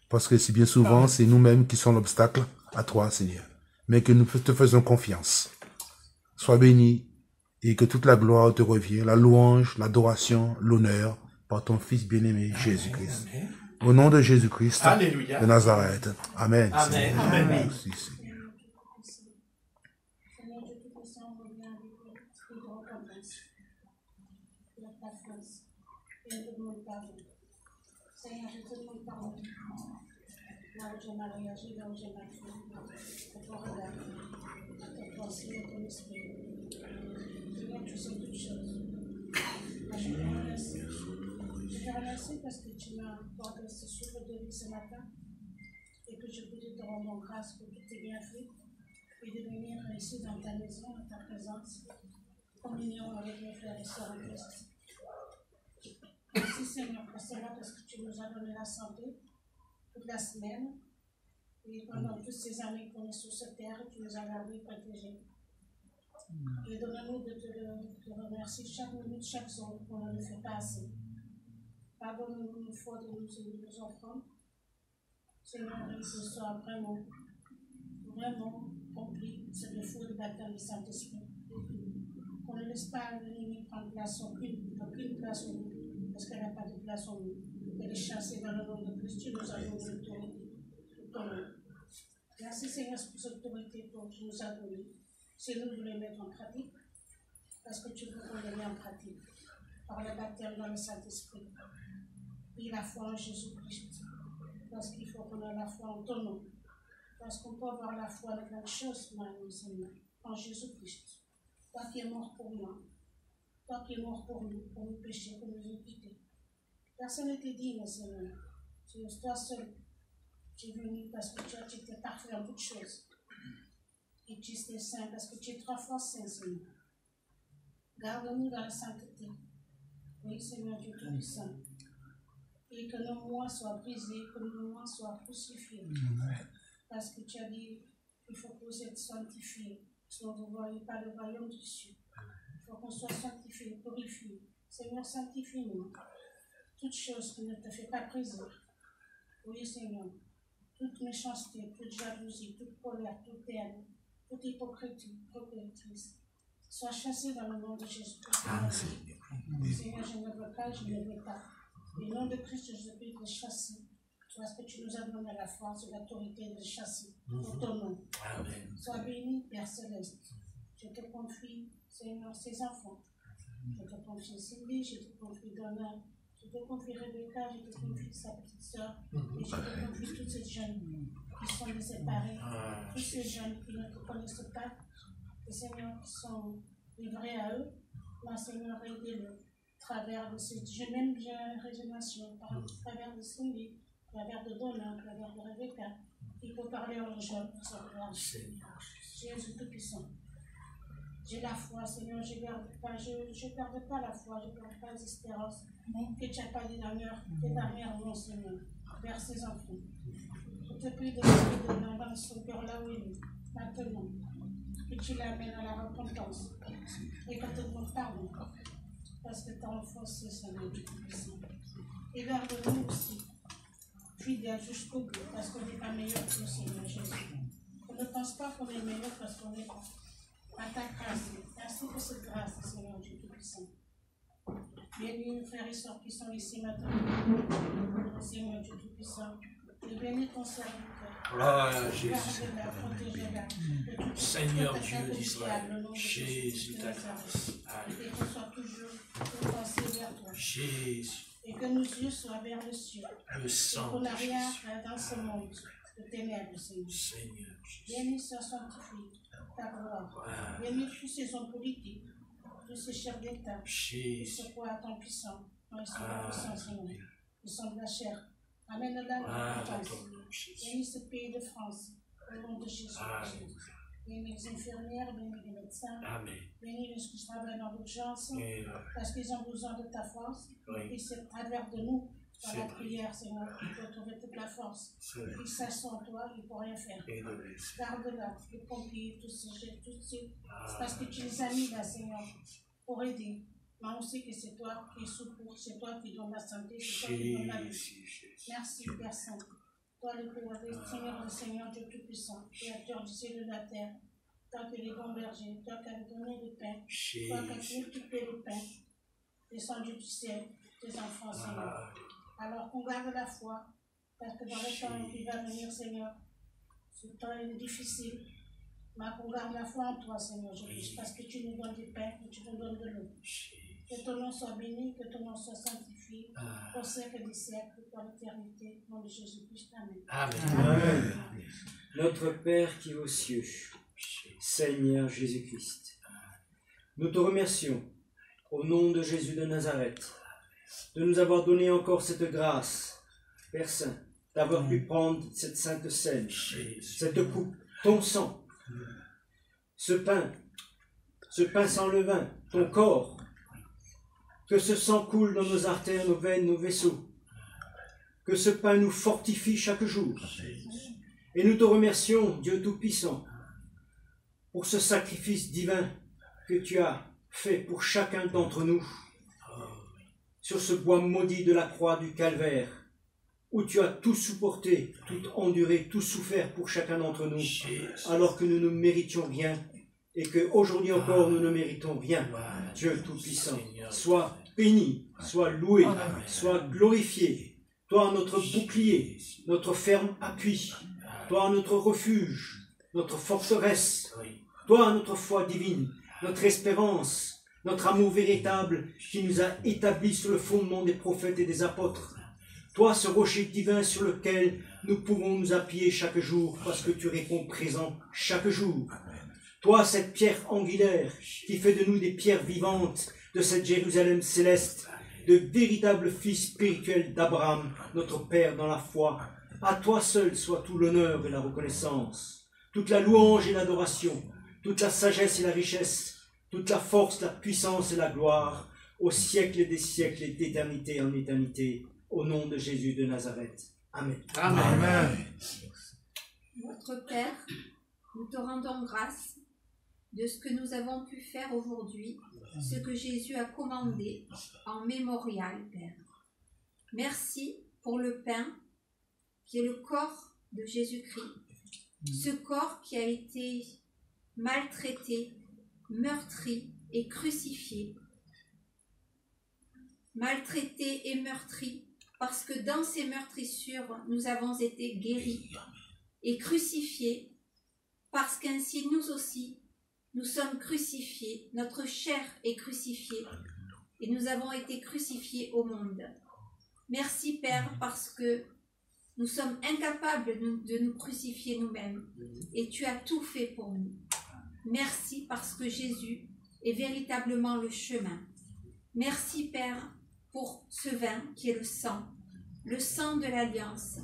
Parce que c'est bien souvent, c'est nous-mêmes qui sont l'obstacle à toi, Seigneur. Mais que nous te faisons confiance. Sois béni et que toute la gloire te revienne, la louange, l'adoration, l'honneur par ton Fils bien-aimé, Jésus-Christ. Au nom de Jésus-Christ de Nazareth. Amen. Amen. Amen. Amen. Merci, Seigneur. ta France. Et je te demande pardon. Seigneur, je te demande pardon. Là où j'ai mal réagi, là où j'ai mal fait, de ton regard, de ton pensée, de ton esprit. Seigneur, tu sais toutes choses. Moi, je te remercie. Je te remercie parce que tu m'as accordé ce souffle de vie ce matin et que je peux te rendre grâce pour tous tes bienfaits et de venir ici dans ta maison, dans ta présence, communion avec mes frères et sœurs en Christ. Merci Seigneur pour cela parce que tu nous as donné la santé toute la semaine et pendant toutes ces années qu'on est sur cette terre, tu nous as gardés et protégés. Et donne-nous de te remercier chaque minute, chaque seconde qu'on ne le fait pas assez. Pardonne-nous une fois de nous offrandes. Seigneur, que ce soit vraiment rempli ce feu de baptême du Saint-Esprit. Qu'on ne laisse pas l'ennemi prendre place aucune place en nous, parce qu'elle n'a pas de place en nous. Elle est chassée dans le nom de Christ. Tu nous as donné l'autorité. Merci Seigneur pour cette autorité que tu nous as donnée. C'est nous de les mettre en pratique, parce que tu veux qu'on les mette en pratique. Par le baptême dans le Saint-Esprit. Et la foi en Jésus-Christ. Parce qu'il faut qu'on ait la foi en ton nom. Parce qu'on peut avoir la foi en plein de choses, mon Seigneur, en Jésus-Christ. Toi qui es mort pour moi, toi qui es mort pour nous, pour nos péchés, pour nous iniquités. Personne ne t'est digne, Seigneur. C'est toi seul. Tu es venu parce que tu étais parfait en toutes choses. Et tu es saint parce que tu es 3 fois saint, Seigneur. Garde-nous dans la sainteté. Oui, Seigneur Dieu Tout-Puissant. Et que nos mois soient brisés, que nos mois soient crucifiés. Parce que tu as dit qu'il faut que vous êtes sanctifiés. Sinon, vous ne voyez pas le royaume du ciel. Il faut qu'on soit sanctifiés, purifiés. Seigneur, sanctifie-nous. Toute chose qui ne te fait pas plaisir. Oui, Seigneur. Toute méchanceté, toute jalousie, toute colère, toute haine, toute hypocrisie, sois chassée dans le nom de Jésus. Seigneur, je ne veux pas, je ne veux pas. Au nom de Christ, je peux te chasser. Parce que tu nous as donné la force et l'autorité de chasser. Pour ton nom. Amen. Sois béni, Père Céleste. Je te confie, Seigneur, ces enfants. Je te confie Cindy, je te confie Donna, je te confie Rebecca, je te confie sa petite soeur. Et je te confie tous ces jeunes qui sont séparés. Tous ces jeunes qui ne te connaissent pas. Les Seigneur qui sont livrés à eux. Ma Seigneur, aidez-le. Travers de cette jeune génération, par travers de Cindy, travers de Donna, travers de Rebecca, il faut parler aux jeunes pour sa gloire. Jésus Tout-Puissant. J'ai la foi, Seigneur, je ne perds pas la foi, je ne perds pas l'espérance que tu n'as pas dit dernière, mon Seigneur, vers ses enfants. Je te prie de le dans son cœur là où il est, maintenant, que tu l'amènes à la repentance et que tu te demandes pardon. Parce que tu as enfoncé, Seigneur Dieu Tout-Puissant. Et garde-nous aussi, fidèles jusqu'au bout, parce qu'on n'est pas meilleur que le Seigneur Jésus. On ne pense pas qu'on est meilleur parce qu'on est à ta grâce. Merci pour cette grâce, Seigneur Dieu Tout-Puissant. Bénis nos frères et sœurs qui sont ici maintenant. Seigneur Dieu Tout-Puissant. Et bénis ton serviteur. Ah, Jésus. Seigneur Dieu d'Israël. Jésus ta grâce. Et qu'on soit toujours pensé vers toi. Jésus. Et que nos yeux soient vers le ciel. Le sang. Et qu'on n'a rien dans ce monde de ténèbres, Seigneur. Seigneur Jésus. Bénis sois sanctifié. Ta gloire. Bénis tous ces hommes politiques, tous ces chefs d'État, tous ces rois à ton puissant. Ils sont puissants, Seigneur. Ils sont de la chair. Amène-la dans la France. Bénis ce pays de France, au nom de Jésus. Bénis les infirmières, bénis les médecins. Bénis les qui travaillent dans l'urgence, parce qu'ils ont besoin de ta force. Ils se travers de nous. Dans la prière, Seigneur, il faut trouver toute la force. Ils s'assoient en toi, il ne faut rien faire. Garde-la, les pompiers, tous ces. C'est parce que tu les as mis là, Seigneur, pour aider. Mais on sait que c'est toi qui es secours, c'est toi qui donnes la santé, c'est toi qui donnes la vie. Merci, Père Saint. Toi, le Seigneur, le Seigneur, Dieu Tout-Puissant, Créateur du ciel et de la terre. Toi qui es les bons bergers, toi qui as donné le pain, toi qui as multiplié le pain, descendu du ciel, tes enfants, Seigneur. Alors qu'on garde la foi, parce que dans le temps qui va venir, Seigneur, ce temps est difficile, mais qu'on garde la foi en toi, Seigneur Jésus, parce que tu nous donnes du pain et tu nous donnes de l'eau. Que ton nom soit béni, que ton nom soit sanctifié, au siècle des siècles, dans l'éternité, au nom de Jésus-Christ. Amen. Amen. Notre Père qui est aux cieux, Seigneur Jésus-Christ, nous te remercions, au nom de Jésus de Nazareth, de nous avoir donné encore cette grâce, Père Saint, d'avoir pu prendre cette sainte scène, cette coupe, ton sang, ce pain sans levain, ton corps, que ce sang coule dans nos artères, nos veines, nos vaisseaux, que ce pain nous fortifie chaque jour. Et nous te remercions, Dieu Tout-Puissant, pour ce sacrifice divin que tu as fait pour chacun d'entre nous, sur ce bois maudit de la croix du Calvaire, où tu as tout supporté, tout enduré, tout souffert pour chacun d'entre nous, alors que nous ne méritions rien, et qu'aujourd'hui encore nous ne méritons rien. Dieu Tout-Puissant, sois béni, sois loué, sois glorifié. Toi notre bouclier, notre ferme appui, toi notre refuge, notre forteresse, toi notre foi divine, notre espérance, notre amour véritable qui nous a établis sur le fondement des prophètes et des apôtres. Toi ce rocher divin sur lequel nous pouvons nous appuyer chaque jour parce que tu réponds présent chaque jour. Toi cette pierre angulaire qui fait de nous des pierres vivantes de cette Jérusalem céleste, de véritables fils spirituels d'Abraham, notre Père dans la foi. À toi seul soit tout l'honneur et la reconnaissance, toute la louange et l'adoration, toute la sagesse et la richesse, toute la force, la puissance et la gloire, au siècle des siècles et d'éternité en éternité, au nom de Jésus de Nazareth. Amen. Amen. Notre Père, nous te rendons grâce de ce que nous avons pu faire aujourd'hui, ce que Jésus a commandé en mémorial, Père. Merci pour le pain qui est le corps de Jésus-Christ, ce corps qui a été maltraité, meurtri et crucifié. Maltraité et meurtri, parce que dans ces meurtrissures, nous avons été guéris, et crucifiés, parce qu'ainsi nous aussi, nous sommes crucifiés, notre chair est crucifiée, et nous avons été crucifiés au monde. Merci Père, parce que nous sommes incapables de nous crucifier nous-mêmes, et tu as tout fait pour nous. Merci parce que Jésus est véritablement le chemin. Merci Père pour ce vin qui est le sang de l'Alliance,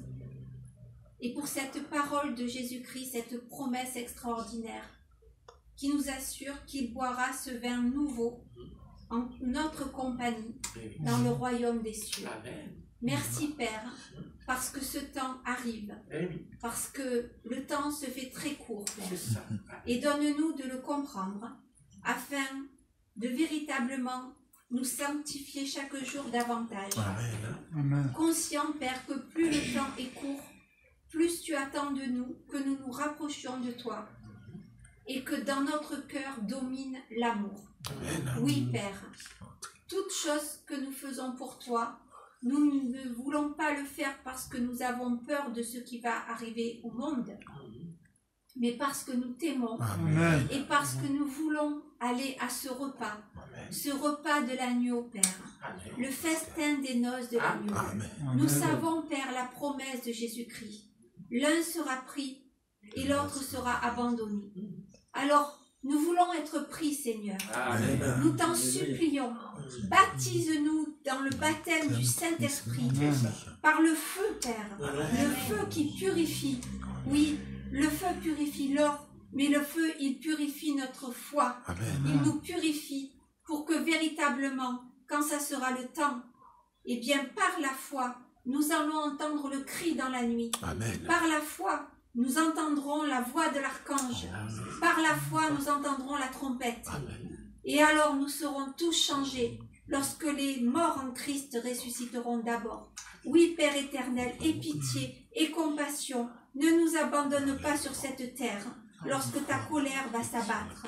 et pour cette parole de Jésus-Christ, cette promesse extraordinaire qui nous assure qu'il boira ce vin nouveau en notre compagnie dans le royaume des cieux. Merci Père, parce que ce temps arrive, parce que le temps se fait très court, Père. Et donne-nous de le comprendre, afin de véritablement nous sanctifier chaque jour davantage. Amen. Conscient, Père, que plus le temps est court, plus tu attends de nous que nous nous rapprochions de toi, et que dans notre cœur domine l'amour. Oui, Père, toute chose que nous faisons pour toi, nous ne voulons pas le faire parce que nous avons peur de ce qui va arriver au monde, mais parce que nous t'aimons et parce que nous voulons aller à ce repas de l'agneau, Père, le festin des noces de l'agneau. Nous savons, Père, la promesse de Jésus-Christ. L'un sera pris et l'autre sera abandonné. Alors, nous voulons être pris, Seigneur. Nous t'en supplions. Baptise-nous dans le baptême du Saint-Esprit, par le feu, Père, le feu qui purifie. Oui, le feu purifie l'or, mais le feu, il purifie notre foi. Il nous purifie pour que véritablement, quand ça sera le temps, eh bien, par la foi, nous allons entendre le cri dans la nuit. Par la foi, nous entendrons la voix de l'archange. Par la foi, nous entendrons la trompette. Et alors, nous serons tous changés lorsque les morts en Christ ressusciteront d'abord. Oui, Père éternel, aie pitié et compassion. Ne nous abandonne pas sur cette terre lorsque ta colère va s'abattre.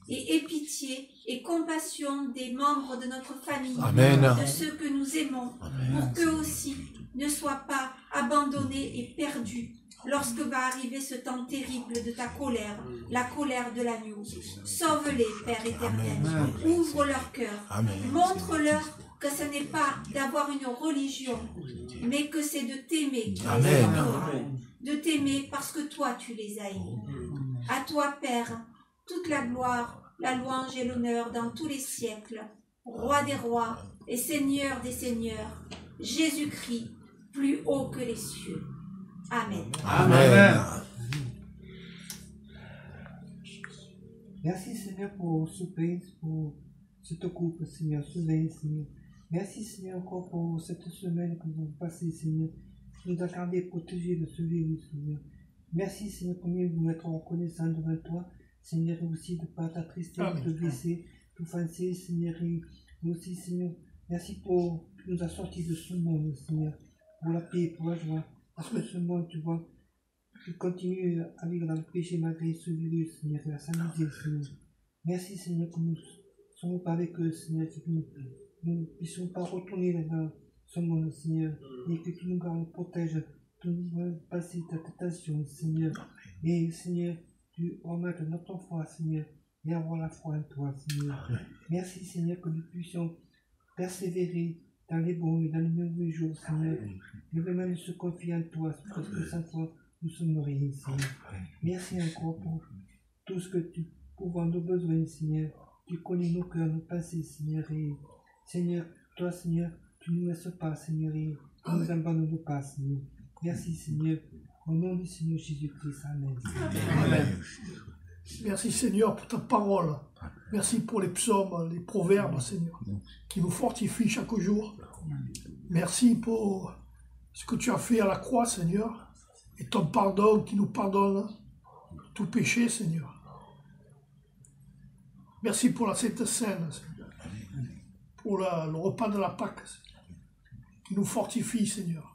Et aie pitié et compassion des membres de notre famille, de ceux que nous aimons, pour qu'eux aussi ne soient pas abandonnés et perdus. lorsque va arriver ce temps terrible de ta colère, la colère de l'agneau. Sauve-les, Père éternel. Ouvre leur cœur. Montre-leur que ce n'est pas d'avoir une religion, mais que c'est de t'aimer qui les sauvera. De t'aimer parce que toi, tu les as aimés. À toi, Père, toute la gloire, la louange et l'honneur dans tous les siècles. Roi des rois et Seigneur des seigneurs, Jésus-Christ, plus haut que les cieux. Amen. Amen. Merci Seigneur pour ce pays, pour cette coupe, Seigneur, ce veille, Seigneur. Merci Seigneur encore pour cette semaine que nous avons passée, Seigneur. Nous a gardé protégés de ce virus, Seigneur. Merci Seigneur, combien nous mettrons reconnaissants devant toi, Seigneur, et aussi de ne pas t'attrister, de te blesser, t'offenser, Seigneur, et aussi Seigneur. Merci pour que tu nous as sortis de ce monde, Seigneur, pour la paix, pour la joie. Parce que ce monde, tu vois, tu continues à vivre dans le péché malgré ce virus, Seigneur, et à s'amuser, Seigneur. Merci Seigneur que nous ne sommes pas avec eux, Seigneur, que nous ne puissions pas retourner dans ce monde, Seigneur, et que tu nous gardes, nous protèges, que nous ne passer ta tentation, Seigneur. Et Seigneur, tu remettes notre foi, Seigneur, et avoir la foi en toi, Seigneur. Merci, Seigneur, que nous puissions persévérer dans les bons et dans les mauvais jours, Seigneur. Et vraiment nous se confier en toi, parce que sans toi, nous sommes rien, Seigneur. Merci encore pour tout ce que tu pourvois nos besoins, Seigneur. Tu connais nos cœurs, nos pensées, Seigneur. Et Seigneur, toi, Seigneur, tu ne nous laisses pas, Seigneur, et tu ne nous abandonnes pas, Seigneur. Merci, Seigneur. Au nom du Seigneur Jésus-Christ, Amen. Amen. Merci Seigneur pour ta parole. Merci pour les psaumes, les proverbes, Seigneur, qui nous fortifient chaque jour. Merci pour ce que tu as fait à la croix, Seigneur, et ton pardon qui nous pardonne tout péché, Seigneur. Merci pour la Sainte Seine, Seigneur, pour le repas de la Pâque, Seigneur, qui nous fortifie, Seigneur.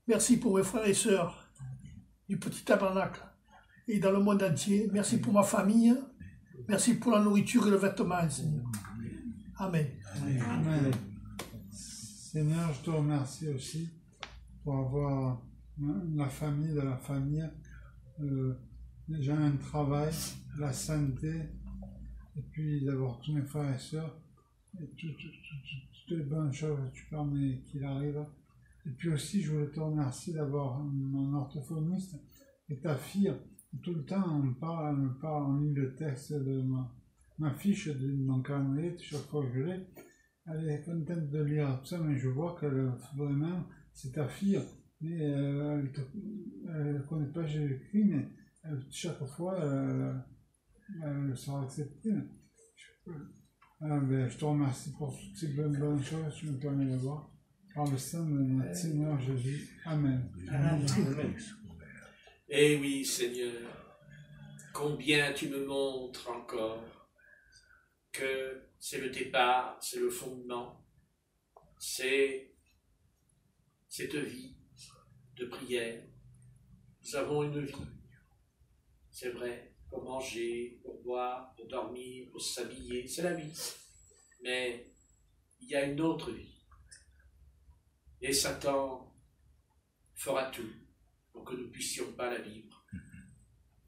Merci pour mes frères et sœurs du petit tabernacle et dans le monde entier. Merci pour ma famille. Merci pour la nourriture et le vêtement, Seigneur. Amen. Amen. Seigneur, je te remercie aussi pour avoir la famille de la famille, déjà un travail, la santé, et puis d'avoir tous mes frères et sœurs, et toutes les bonnes choses que tu permets qu'il arrive. Et puis aussi, je voulais te remercier d'avoir mon orthophoniste et ta fille. Tout le temps, on lit le texte de ma fiche de mon calendrier, chaque fois que je l'ai. Elle est contente de lire tout ça, mais je vois que vraiment, c'est ta fille. Mais elle ne connaît pas Jésus-Christ, mais chaque fois, elle sera acceptée. Je te remercie pour toutes ces bonnes choses que tu me permets de voir. Par le sang de notre Seigneur Jésus. Amen. Amen. Eh oui, Seigneur, combien tu me montres encore que c'est le départ, c'est le fondement, c'est cette vie de prière. Nous avons une vie, c'est vrai, pour manger, pour boire, pour dormir, pour s'habiller, c'est la vie. Mais il y a une autre vie. Et Satan fera tout pour que nous ne puissions pas la vivre,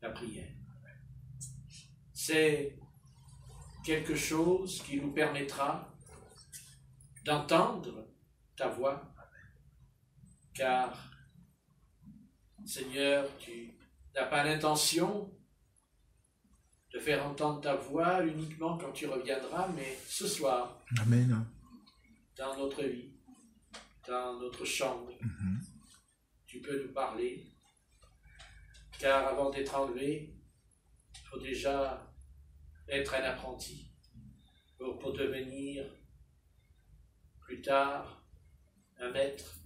la prière. C'est quelque chose qui nous permettra d'entendre ta voix, car, Seigneur, tu n'as pas l'intention de faire entendre ta voix uniquement quand tu reviendras, mais ce soir, Amen. dans notre vie, dans notre chambre, tu peux nous parler, car avant d'être enlevé, il faut déjà être un apprenti pour devenir plus tard un maître,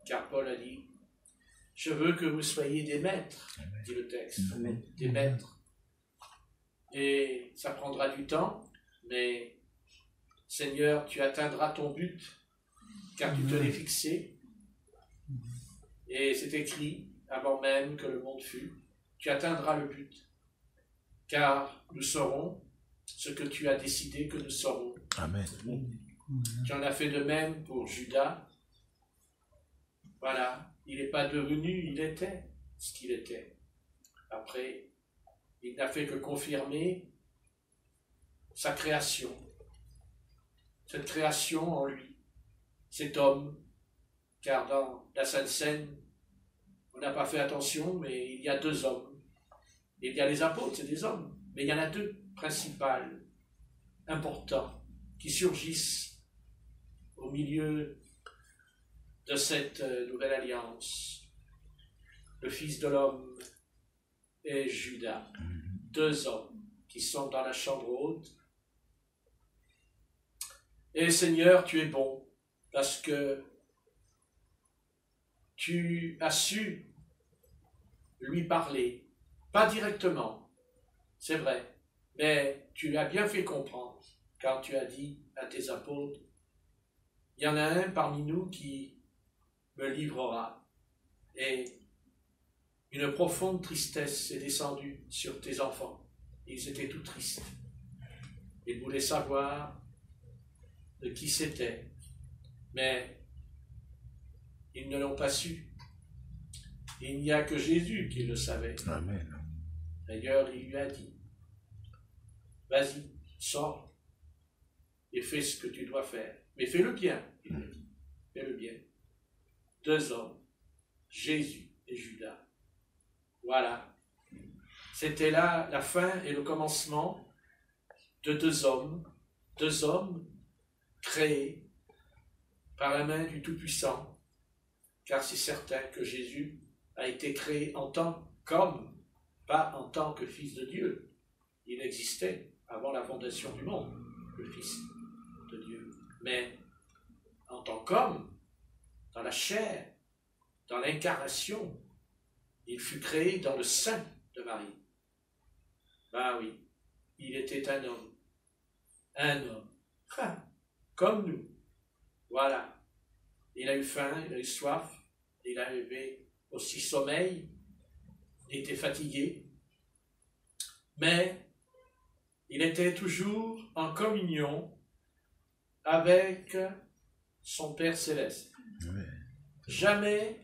car Paul a dit « Je veux que vous soyez des maîtres », dit le texte, des maîtres. Et ça prendra du temps, mais Seigneur, tu atteindras ton but, car tu te l'es fixé. Et c'est écrit, avant même que le monde fût, tu atteindras le but, car nous saurons ce que tu as décidé que nous saurons. Amen. Tu en as fait de même pour Judas. Voilà, il n'est pas devenu, il était ce qu'il était. Après, il n'a fait que confirmer sa création, cette création en lui, cet homme, car dans la Sainte Seine, on n'a pas fait attention, mais il y a deux hommes. Il y a les apôtres, c'est des hommes, mais il y en a deux principales, importants, qui surgissent au milieu de cette nouvelle alliance. Le Fils de l'homme et Judas, deux hommes qui sont dans la chambre haute. Et Seigneur, tu es bon, parce que tu as su lui parler, pas directement, c'est vrai, mais tu l'as bien fait comprendre quand tu as dit à tes apôtres, il y en a un parmi nous qui me livrera. Et une profonde tristesse est descendue sur tes enfants. Ils étaient tout tristes. Ils voulaient savoir de qui c'était, mais ils ne l'ont pas su. Il n'y a que Jésus qui le savait. Amen. D'ailleurs, il lui a dit, vas-y, sors et fais ce que tu dois faire. Mais fais-le bien, il lui a dit. Fais-le bien. Deux hommes, Jésus et Judas. Voilà. C'était là la fin et le commencement de deux hommes créés par la main du Tout-Puissant, car c'est certain que Jésus a été créé en tant qu'homme, pas en tant que Fils de Dieu. Il existait avant la fondation du monde, le Fils de Dieu. Mais en tant qu'homme, dans la chair, dans l'incarnation, il fut créé dans le sein de Marie. Ben oui, il était un homme, comme nous. Voilà. Il a eu faim, il a eu soif, il avait aussi sommeil, il était fatigué, mais il était toujours en communion avec son Père Céleste. Jamais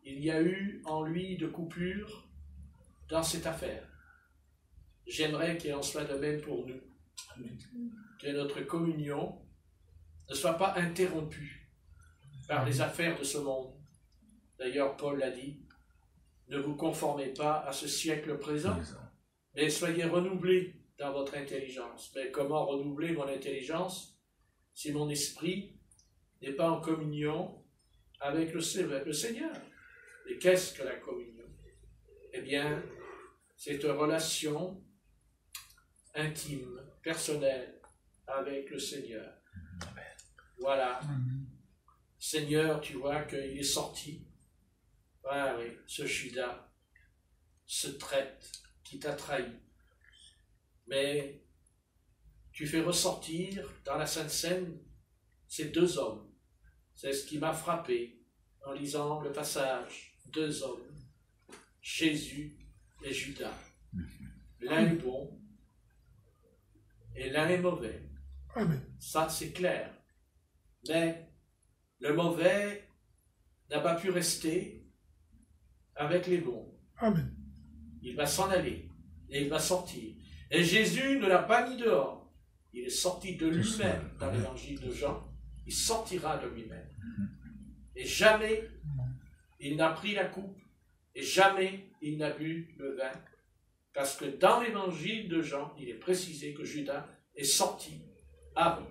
il y a eu en lui de coupure dans cette affaire. J'aimerais qu'il en soit de même pour nous. Que notre communion ne soit pas interrompue par les affaires de ce monde. D'ailleurs, Paul l'a dit, ne vous conformez pas à ce siècle présent, mais soyez renouvelés dans votre intelligence. Mais comment renouveler mon intelligence si mon esprit n'est pas en communion avec le Seigneur? Et qu'est-ce que la communion? Eh bien, c'est une relation intime, personnelle avec le Seigneur. Voilà. Seigneur, tu vois qu'il est sorti. Ah oui, ce Judas, ce traître qui t'a trahi. Mais tu fais ressortir dans la Sainte Seine ces deux hommes. C'est ce qui m'a frappé en lisant le passage. Deux hommes, Jésus et Judas. L'un est bon et l'un est mauvais. Amen. Ça, c'est clair. Mais le mauvais n'a pas pu rester avec les bons. Amen. Il va s'en aller et il va sortir. Et Jésus ne l'a pas mis dehors. Il est sorti de lui-même dans l'évangile de Jean. Il sortira de lui-même. Et jamais il n'a pris la coupe et jamais il n'a bu le vin. Parce que dans l'évangile de Jean, il est précisé que Judas est sorti avant.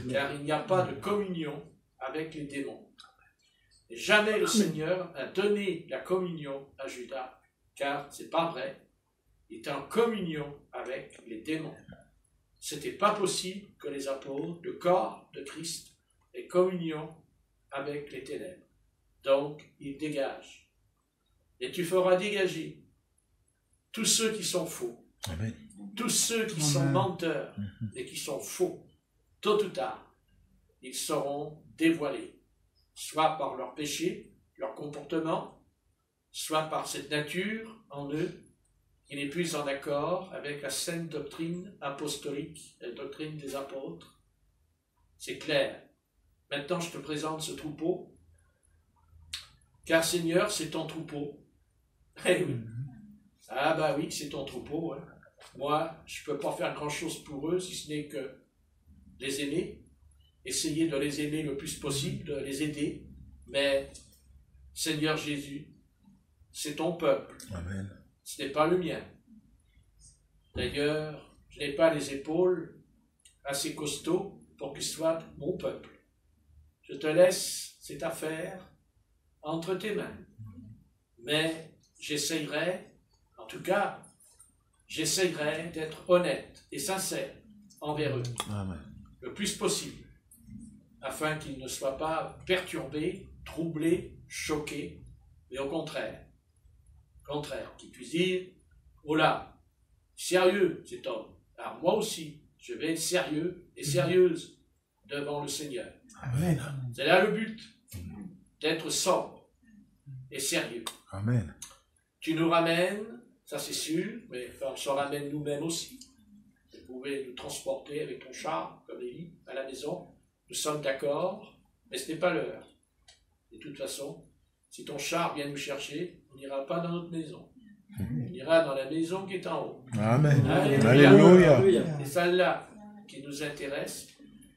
Car il n'y a pas de communion avec les démons. Et jamais le Seigneur a donné la communion à Judas, car c'est pas vrai. Il était en communion avec les démons. C'était pas possible que les apôtres, le corps de Christ, aient communion avec les ténèbres. Donc, il dégage. Et tu feras dégager tous ceux qui sont faux, Amen. tous ceux qui sont menteurs et qui sont faux. Tôt ou tard, ils seront dévoilés, soit par leur péché, leur comportement, soit par cette nature en eux qui n'est plus en accord avec la sainte doctrine apostolique, la doctrine des apôtres. C'est clair. Maintenant, je te présente ce troupeau Car Seigneur, c'est ton troupeau. Eh oui. Ah bah oui, c'est ton troupeau. Hein. Moi, je ne peux pas faire grand-chose pour eux, si ce n'est que les aimer, essayer de les aimer le plus possible, de les aider. Mais, Seigneur Jésus, c'est ton peuple. Amen. Ce n'est pas le mien. D'ailleurs, je n'ai pas les épaules assez costauds pour qu'ils soient mon peuple. Je te laisse cette affaire entre tes mains. Mais j'essayerai, en tout cas, j'essayerai d'être honnête et sincère envers eux, Amen. le plus possible, afin qu'ils ne soient pas perturbés, troublés, choqués, mais au contraire, qu'ils puissent dire, oh là, sérieux cet homme, alors moi aussi, je vais être sérieux et sérieuse devant le Seigneur. Amen. C'est là le but, d'être sobre et sérieux. Amen. Tu nous ramènes, ça c'est sûr, mais enfin, on se ramène nous-mêmes aussi. Vous pouvez nous transporter avec ton char, comme Élie, à la maison. Nous sommes d'accord, mais ce n'est pas l'heure. De toute façon, si ton char vient nous chercher, on n'ira pas dans notre maison. On ira dans la maison qui est en haut. Amen. Alléluia. Alléluia. C'est celle-là qui nous intéresse.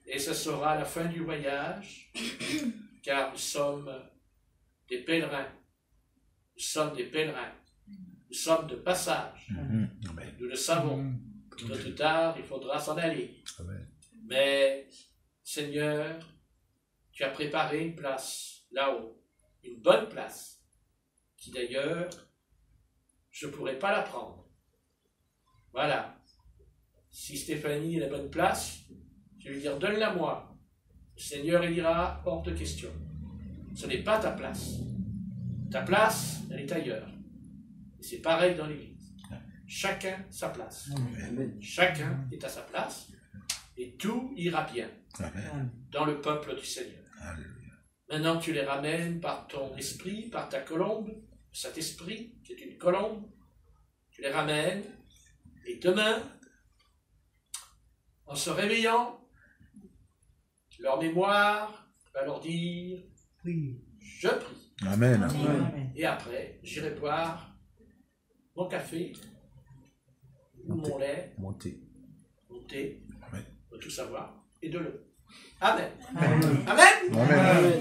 Et ce sera la fin du voyage, car nous sommes des pèlerins. Nous sommes des pèlerins. Nous sommes de passage. Amen. Nous le savons. Tôt ou tard, il faudra s'en aller. Amen. Mais, Seigneur, tu as préparé une place là-haut. Une bonne place. Qui d'ailleurs, je ne pourrais pas la prendre. Voilà. Si Stéphanie est la bonne place, je vais lui dire, donne-la moi. Le Seigneur, il dira, hors de question. Ce n'est pas ta place. Ta place, elle est ailleurs. Et c'est pareil dans l'Église. Chacun sa place. Amen. Chacun est à sa place. Et tout ira bien Amen. dans le peuple du Seigneur. Alléluia. Maintenant, tu les ramènes par ton esprit, par ta colombe, cet esprit qui est une colombe. Tu les ramènes. Et demain, en se réveillant, leur mémoire va leur dire Oui. je prie. Amen. Amen. Et après, j'irai boire mon café ou mon lait, Montez. mon thé, Amen. faut tout savoir, et de l'eau. Amen. Amen. Amen. Amen.